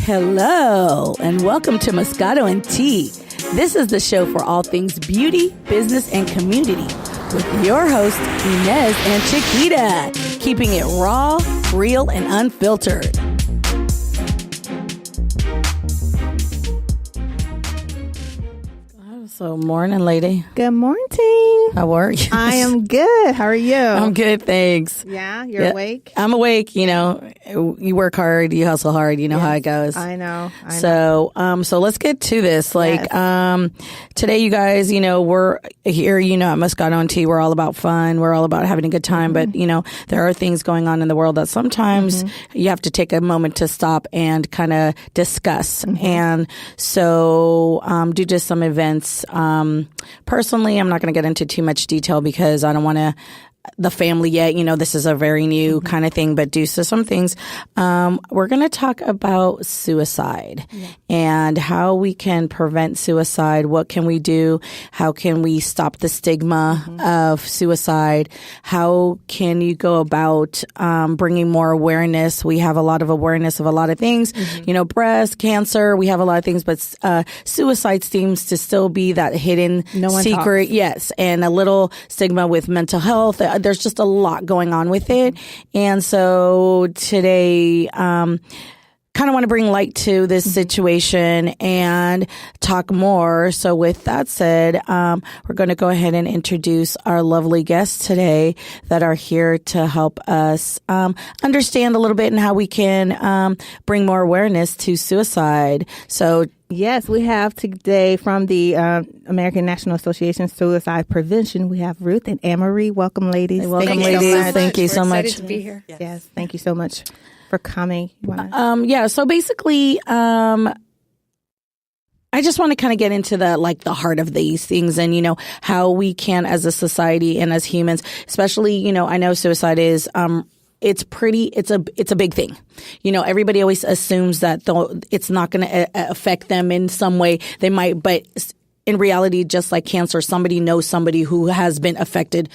Hello, and welcome to Moscato and Tea. This is the show for all things beauty, business, and community with your hosts, Inez and Chiquita, keeping it raw, real, and unfiltered. So, morning, lady. Good morning. How are you? I am good. How are you? I'm good, thanks. Yeah, you're awake? I'm awake. You know, you work hard, you hustle hard. You know how it goes. I know. So let's get to this. Today, you guys, you know, we're here, you know, at Moscato and Tea. We're all about fun. We're all about having a good time. But, you know, there are things going on in the world that sometimes you have to take a moment to stop and kind of discuss. And so, due to some events, personally, I'm not going to get into too much detail because I don't want the family yet. You know, this is a very new kind of thing, but due to some things, we're going to talk about suicide and how we can prevent suicide. What can we do? How can we stop the stigma of suicide? How can you go about bringing more awareness? We have a lot of awareness of a lot of things, you know, breast cancer. We have a lot of things, but suicide seems to still be that hidden secret. Talks. Yes. And a little stigma with mental health. There's just a lot going on with it. And so today, kind of want to bring light to this situation and talk more. So with that said, we're going to go ahead and introduce our lovely guests today that are here to help us understand a little bit and how we can bring more awareness to suicide. So yes, we have today from the American National Association of Suicide Prevention, we have Ruth and Anne-Marie. Welcome, ladies. Welcome, ladies. Thank you so much. Excited to be here. Yes, thank you so much for coming. So basically, I just want to kind of get into the heart of these things and, you know, how we can as a society and as humans, especially, you know, I know suicide is, it's a big thing. You know, everybody always assumes that it's not going to affect them in some way. They might, but in reality, just like cancer, somebody knows somebody who has been affected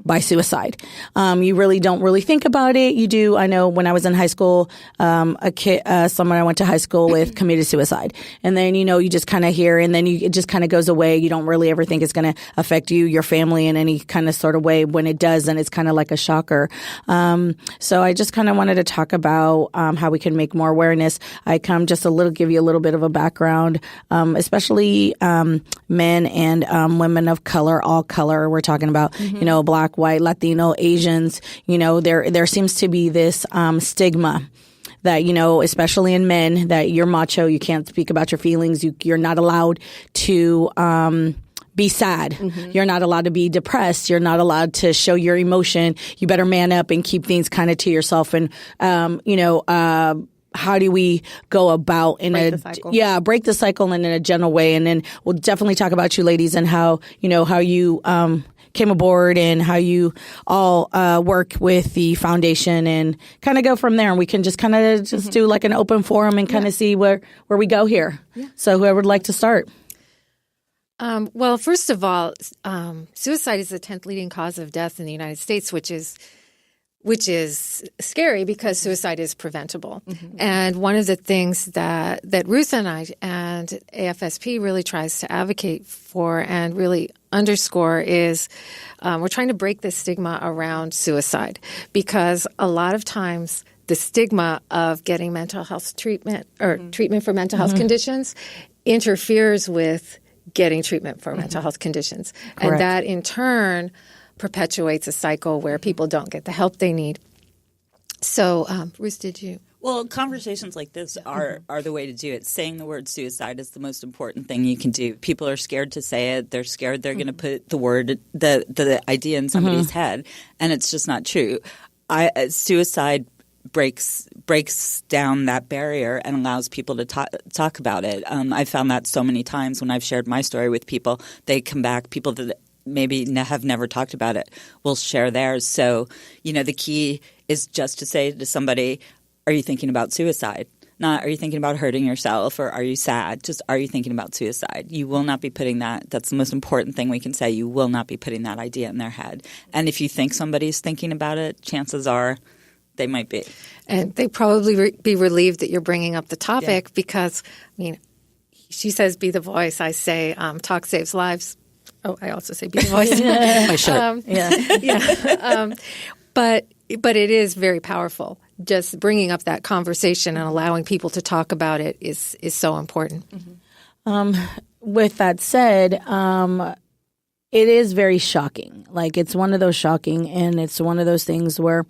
by suicide. You really don't really think about it. You do. I know when I was in high school, someone I went to high school with committed suicide. And then, you know, you just kind of hear and then it just kind of goes away. You don't really ever think it's going to affect you, your family in any kind of sort of way. When it does, then it's kind of like a shocker. So I just kind of wanted to talk about how we can make more awareness. I come just give you a little bit of a background, especially men and women of color, all color. We're talking about, you know, Black, white, Latino, Asians. You know, there seems to be this stigma that, you know, especially in men, that you're macho, you can't speak about your feelings, you're not allowed to be sad. You're not allowed to be depressed. You're not allowed to show your emotion. You better man up and keep things kind of to yourself. And, how do we go about break the cycle and in a gentle way? And then we'll definitely talk about you ladies and how you came aboard and how you all work with the foundation and kind of go from there. And we can just kind of do like an open forum and kind of see where we go here. Yeah. So whoever would like to start. Well, first of all, suicide is the 10th leading cause of death in the United States, which is scary because suicide is preventable. And one of the things that Ruth and I and AFSP really tries to advocate for and really underscore is we're trying to break the stigma around suicide, because a lot of times the stigma of getting mental health treatment or treatment for mental health conditions interferes with getting treatment for mental health conditions. Correct. And that in turn perpetuates a cycle where people don't get the help they need. So, Ruth, did you? Well, conversations like this are the way to do it. Saying the word suicide is the most important thing you can do. People are scared to say it. They're scared they're going to put the idea in somebody's head, and it's just not true. Suicide breaks down that barrier and allows people to talk about it. I've found that so many times when I've shared my story with people. They come back, people that maybe have never talked about it will share theirs. So, you know, the key is just to say to somebody, are you thinking about suicide? Not, are you thinking about hurting yourself or are you sad? Just, are you thinking about suicide? You will not be putting that – that's the most important thing we can say. You will not be putting that idea in their head. And if you think somebody's thinking about it, chances are they might be. And they probably be relieved that you're bringing up the topic because, I mean, she says, be the voice. I say, talk saves lives. Oh, I also say be the voice. My shirt. But it is very powerful. Just bringing up that conversation and allowing people to talk about it is so important. With that said, it is very shocking. Like, it's one of those shocking, and it's one of those things where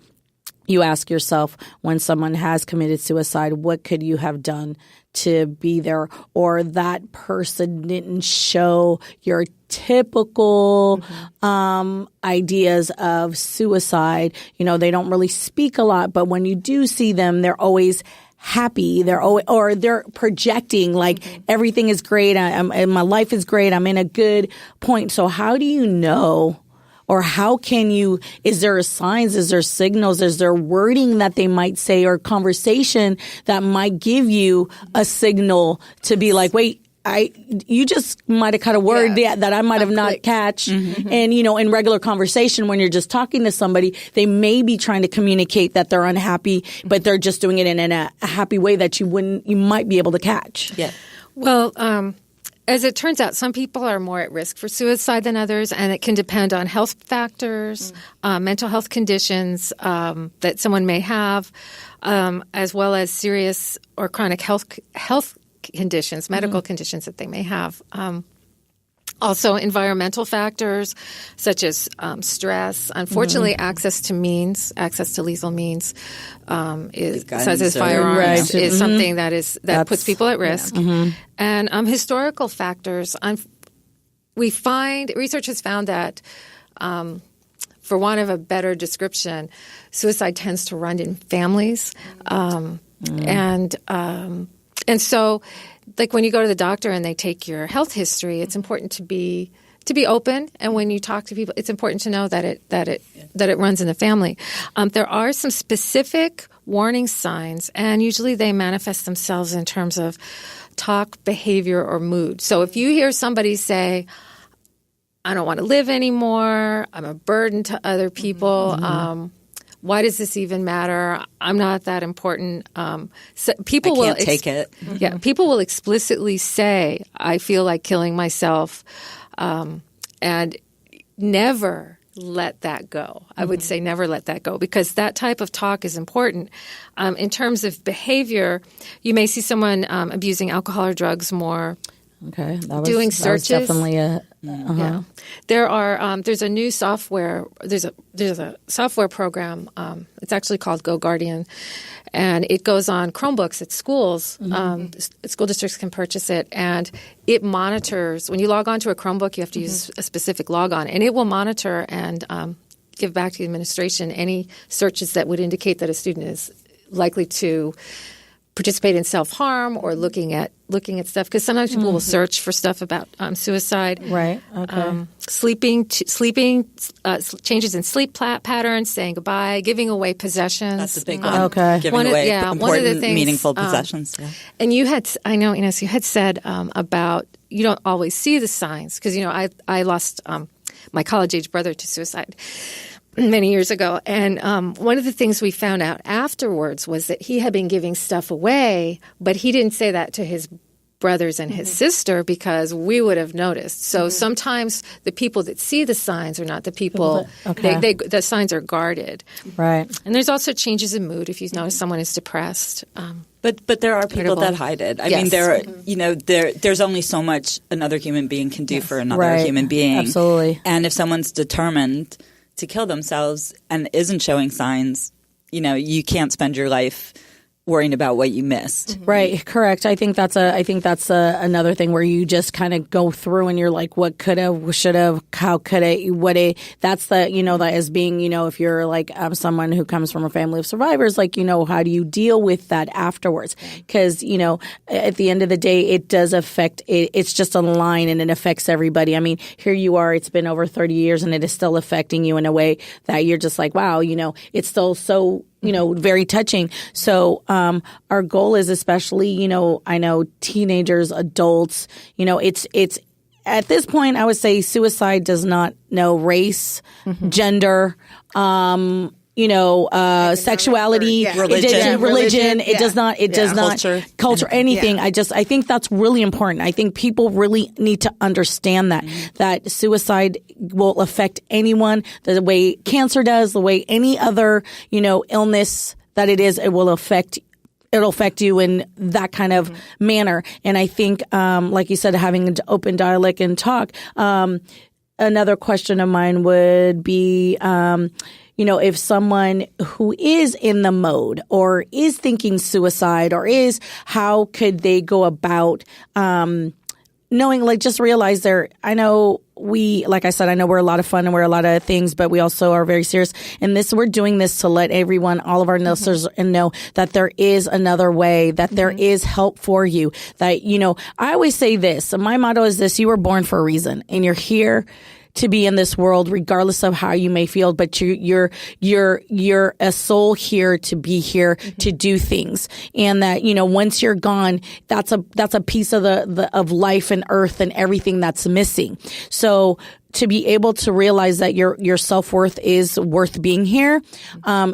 you ask yourself, when someone has committed suicide, what could you have done to be there? Or that person didn't show your typical ideas of suicide. You know, they don't really speak a lot, but when you do see them, they're always happy. They're always, or they're projecting like everything is great. And my life is great. I'm in a good point. So how do you know? Or how can you, is there signs, is there signals, is there wording that they might say or conversation that might give you a signal to be like, wait, you just might have cut a word that I might have not catch. And, you know, in regular conversation, when you're just talking to somebody, they may be trying to communicate that they're unhappy, but they're just doing it in a happy way that you might be able to catch. Yeah. Well, as it turns out, some people are more at risk for suicide than others, and it can depend on health factors, mental health conditions that someone may have, as well as serious or chronic health conditions, medical conditions that they may have. Also, environmental factors such as stress. Unfortunately, access to lethal means, such as firearms, is something that puts people at risk. And historical factors. Research has found that, for want of a better description, suicide tends to run in families, and so. Like when you go to the doctor and they take your health history, it's important to be open. And when you talk to people, it's important to know that it runs in the family. There are some specific warning signs, and usually they manifest themselves in terms of talk, behavior, or mood. So if you hear somebody say, "I don't want to live anymore. I'm a burden to other people." Why does this even matter? I'm not that important. So people will take it. Yeah, people will explicitly say, "I feel like killing myself," and never let that go. I would say never let that go, because that type of talk is important. In terms of behavior, you may see someone abusing alcohol or drugs more. Okay, doing searches. That was definitely a. Yeah, there's a new software. There's a software program. It's actually called GoGuardian, and it goes on Chromebooks at schools. School districts can purchase it, and it monitors. When you log on to a Chromebook, you have to use a specific logon, and it will monitor and give back to the administration any searches that would indicate that a student is likely to participate in self-harm or looking at stuff, because sometimes people will search for stuff about suicide. Right. Okay. Sleeping, changes in sleep patterns, saying goodbye, giving away possessions. That's a big one. Okay. Giving away important, one of the things, meaningful possessions. And you had, I know, Ines, you had said about you don't always see the signs, because, you know, I lost my college-age brother to suicide many years ago. And one of the things we found out afterwards was that he had been giving stuff away, but he didn't say that to his brothers and his sister, because we would have noticed. So sometimes the people that see the signs are not the people. Okay. The signs are guarded. Right. And there's also changes in mood if you notice someone is depressed. But there are people that hide it. I mean, there's only so much another human being can do for another human being. Absolutely. And if someone's determined to kill themselves and isn't showing signs, you know, you can't spend your life worrying about what you missed. Right. Correct. I think that's another thing where you just kind of go through and you're like, what could have, should have, how could it, that's the, you know, that as being, you know, if you're like someone who comes from a family of survivors, like, you know, how do you deal with that afterwards? Because, you know, at the end of the day, it does affect, it's just a line and it affects everybody. I mean, here you are, it's been over 30 years and it is still affecting you in a way that you're just like, wow, you know, it's still so, you know, very touching. So our goal is, especially, you know, I know teenagers, adults, you know, it's at this point, I would say suicide does not know race, gender, sexuality, religion. It does not. It does not culture anything. I think that's really important. I think people really need to understand that suicide will affect anyone the way cancer does, the way any other illness that it is. It'll affect you in that kind of manner. And I think, like you said, having an open dialogue and talk. Another question of mine would be, if someone who is in the mode or is thinking suicide how could they go about, knowing, just realize I know like I said, I know we're a lot of fun and we're a lot of things, but we also are very serious. And we're doing this to let everyone, all of our listeners know that there is another way, that there is help for you. That, I always say this, my motto is this: you were born for a reason and you're here to be in this world, regardless of how you may feel, but you're a soul here to be here to do things. And that, once you're gone, that's a piece of of life and earth and everything that's missing. So to be able to realize that your self-worth is worth being here,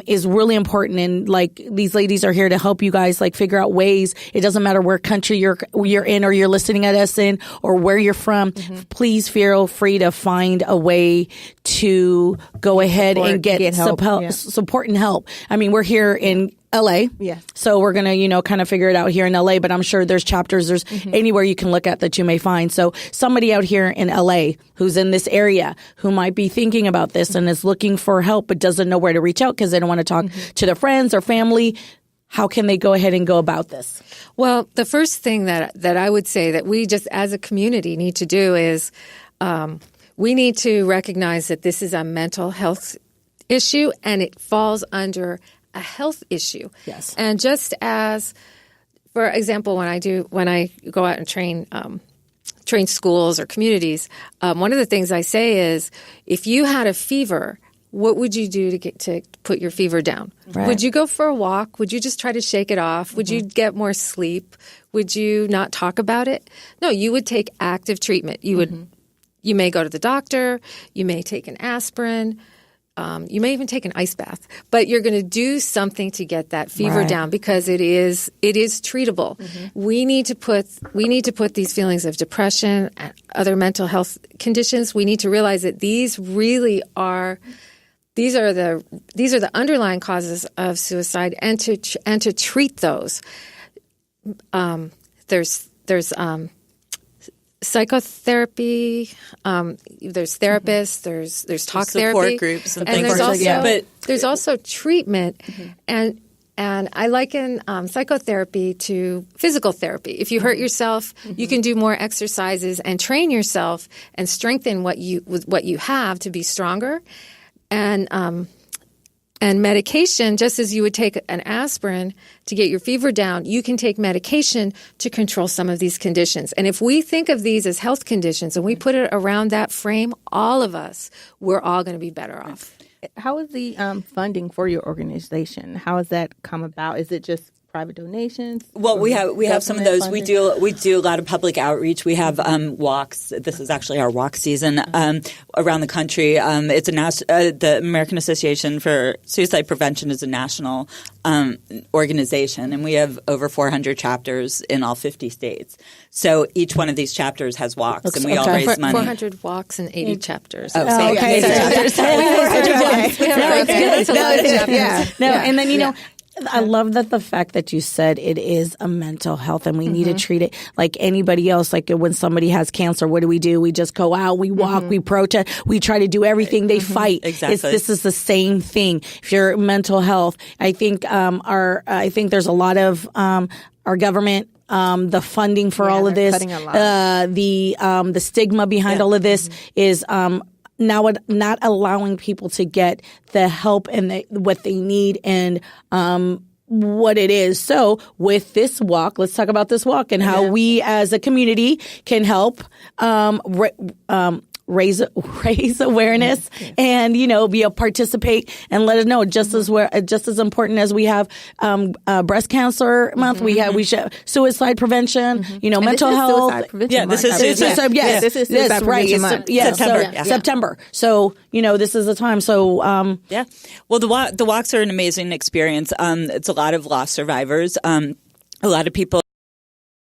is really important. And these ladies are here to help you guys figure out ways. It doesn't matter where country you're in or you're listening at us in or where you're from. Please feel free to find a way to go ahead and get support and help. I mean, we're here in LA. Yeah. So we're going to, kind of figure it out here in LA, but I'm sure there's chapters, there's anywhere you can look at that you may find. So somebody out here in LA who's in this area who might be thinking about this and is looking for help, but doesn't know where to reach out because they don't want to talk to their friends or family. How can they go ahead and go about this? Well, the first thing that I would say that we just as a community need to do is, we need to recognize that this is a mental health issue and it falls under a health issue. Yes. And just as, for example, when I go out and train schools or communities, one of the things I say is, if you had a fever, what would you do to put your fever down? Right. Would you go for a walk? Would you just try to shake it off? Would you get more sleep? Would you not talk about it? No, you would take active treatment. You may go to the doctor. You may take an aspirin. You may even take an ice bath, but you're going to do something to get that fever down because it is treatable. We need to put these feelings of depression and other mental health conditions. We need to realize that these are the underlying causes of suicide, and to treat those. There's psychotherapy, there's therapists, there's talk support therapy, groups and there's things. There's also treatment, and I liken psychotherapy to physical therapy. If you hurt yourself, you can do more exercises and train yourself and strengthen what you have to be stronger, and medication, just as you would take an aspirin to get your fever down, you can take medication to control some of these conditions. And if we think of these as health conditions and we put it around that frame, all of us, we're all going to be better off. How is the funding for your organization? How has that come about? Is it just private donations? Well, we have some of those. Funding? We do a lot of public outreach. We have walks. This is actually our walk season around the country. It's the American Association for Suicide Prevention is a national organization, and we have over 400 chapters in all 50 states. So each one of these chapters has walks, and we all raise money. 400 walks and 80 chapters. Oh, okay. That's a lot of chapters. No, and then I love the fact that you said it is a mental health and we need to treat it like anybody else. Like when somebody has cancer, what do? We just go out, we walk, we protest, we try to do everything. They fight. Exactly. This is the same thing. If you're mental health, I think I think there's a lot of our government. The funding for all of this, the stigma behind all of this is now not allowing people to get the help and what they need and what it is. So with this walk, let's talk about this walk and how we as a community can help raise awareness and, participate and let us know just as important as we have, breast cancer month. We should suicide prevention, mental health. This is suicide prevention month. September. So, this is the time. So, well, the walks are an amazing experience. It's a lot of loss survivors. A lot of people